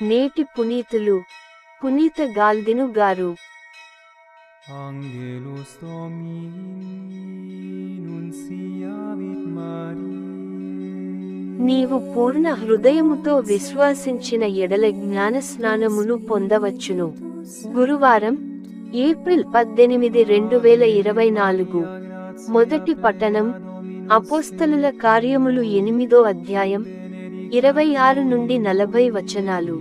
నేటి పునీతులు పునీత గాల్దిను గారు. Angelus Domini nunciavit Mariae. నీవు పూర్ణ హృదయముతో విశ్వాసించిన ఎడల జ్ఞాన స్నానమును పొందవచ్చును. గురువారం, ఏప్రిల్ 18, 2024. మొదటి పఠనం అపోస్తలుల కార్యములు 8వ అధ్యాయం 26 నుండి 40 వచనాలు.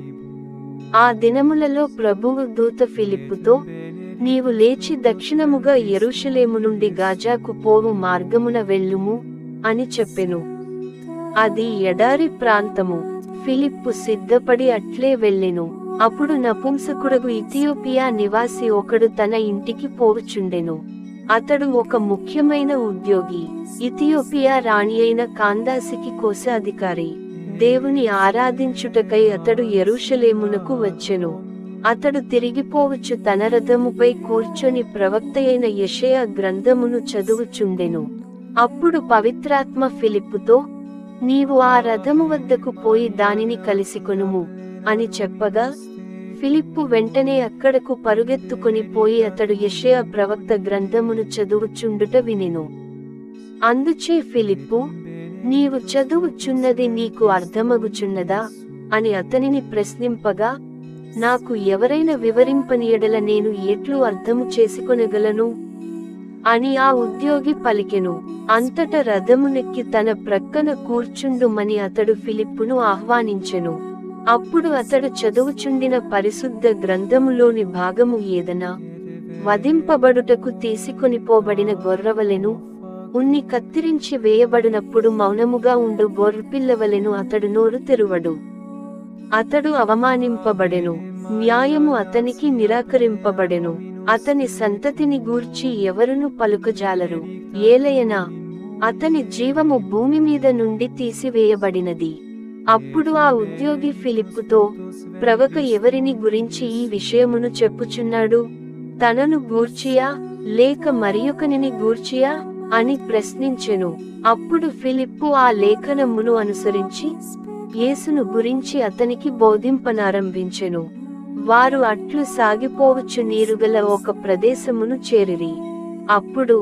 ఆ దినములలో ప్రభువు దూత ఫిలిప్పుతో, నీవు లేచి దక్షిణముగా యెరూషలేము నుండి గాజాకు పోవు మార్గమున వెళ్ళుము అని చెప్పెను. అది ఎడారి ప్రాంతము. ఫిలిప్పు సిద్ధపడి అట్లే వెళ్ళెను. అప్పుడు నపుంసకుడగు ఇథియోపియా నివాసి ఒకడు తన ఇంటికి పోవుచుండెను. అతడు ఒక ముఖ్యమైన ఉద్యోగి. ఇథియోపియా రాణి అయిన కాందాసికి కోశాధికారి. దేవుని ఆరాధించుటకై అతడు యెరూషలేమునకు వచ్చెను. అతడు తిరిగిపోవచ్చు తన రథముపై కూర్చొని ప్రవక్తయైన యెషయా గ్రంథమును చదువుచుండెను. అప్పుడు పవిత్రాత్మ ఫిలిప్పుతో, నీవు ఆ రథము వద్దకు పోయి దానిని కలిసికొనుము అని చెప్పగా, ఫిలిప్పు వెంటనే అక్కడకు పరుగెత్తుకొని పోయి అతడు యెషయా ప్రవక్త గ్రంథమును చదువుచుండుట వినెను. అందుచే ఫిలిప్పు, నీవు చదువుచున్నది నీకు అర్థమగుచున్నదా అని అతనిని ప్రశ్నింపగా, నాకు ఎవరైనా వివరింపని ఎడల నేను ఎట్లు అర్థము చేసుకొనగలను అని ఆ ఉద్యోగి పలికెను. అంతట రథమునెక్కి తన ప్రక్కన కూర్చుండుమని అతడు ఫిలిప్పును ఆహ్వానించెను. అప్పుడు అతడు చదువుచుండిన పరిశుద్ధ గ్రంథములోని భాగము ఏదనా వధింపబడుటకు తీసుకొనిపోబడిన గొర్రెవలెను, ఉన్ని కత్తిరించి వేయబడినప్పుడు మౌనముగా ఉండు గొర్రెపిల్లవలెను అతడు నోరు తెరువడు. అతడు అవమానింపబడెను, న్యాయము అతనికి నిరాకరింపబడెను. అతని సంతతిని గూర్చి ఎవరును పలుకజాలరు, ఏలయనా అతని జీవము భూమి మీద నుండి తీసివేయబడినది. అప్పుడు ఆ ఉద్యోగి ఫిలిప్పుతో, ప్రవక్త ఎవరిని గురించి ఈ విషయమును చెప్పుచున్నాడు, తనను గూర్చియా లేక మరియొకనిని గూర్చియా అని ప్రశ్నించెను. అప్పుడు ఫిలిప్పు ఆ లేఖనమును అనుసరించి యేసును గురించి అతనికి బోధింపనారంభించెను. వారు అట్లు సాగిపోవచ్చు నీరుగల ఒక ప్రదేశమును చేరిరి. అప్పుడు,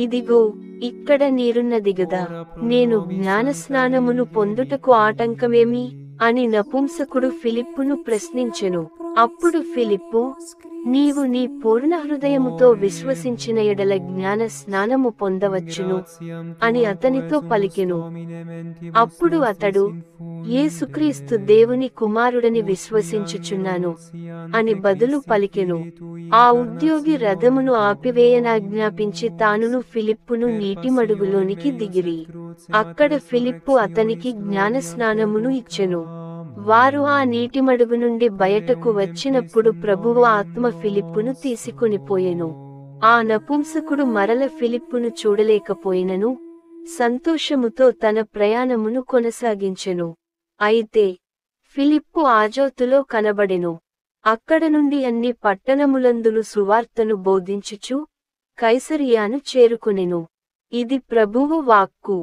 ఇదిగో ఇక్కడ నీరున్నది గదా, నేను జ్ఞానస్నానమును పొందుటకు ఆటంకమేమి అని నపుంసకుడు ఫిలిప్పును ప్రశ్నించెను. అప్పుడు ఫిలిప్పు, నీవు నీ పూర్ణ హృదయముతో విశ్వసించిన ఎడల జ్ఞాన స్నానము పొందవచ్చును అని అతనితో పలికెను. అప్పుడు అతడు, యేసుక్రీస్తు దేవుని కుమారుడని విశ్వసించుచున్నాను అని బదులు పలికెను. ఆ ఉద్యోగి రథమును ఆపివేయనాజ్ఞాపించి తానును ఫిలిప్పును నీటి మడుగులోనికి దిగిరి. అక్కడ ఫిలిప్పు అతనికి జ్ఞానస్నానమును ఇచ్చెను. వారు ఆ నీటి మడుగు నుండి బయటకు వచ్చినప్పుడు ప్రభువు ఆత్మ ఫిలిప్పును తీసుకొనిపోయెను. ఆ నపుంసకుడు మరల ఫిలిప్పును చూడలేకపోయినను సంతోషముతో తన ప్రయాణమును కొనసాగించెను. అయితే ఫిలిప్పు ఆజోతులో కనబడెను. అక్కడ నుండి అన్ని పట్టణములందును సువార్తను బోధించుచు కైసరియాను చేరుకొనెను. ఇది ప్రభువు వాక్కు.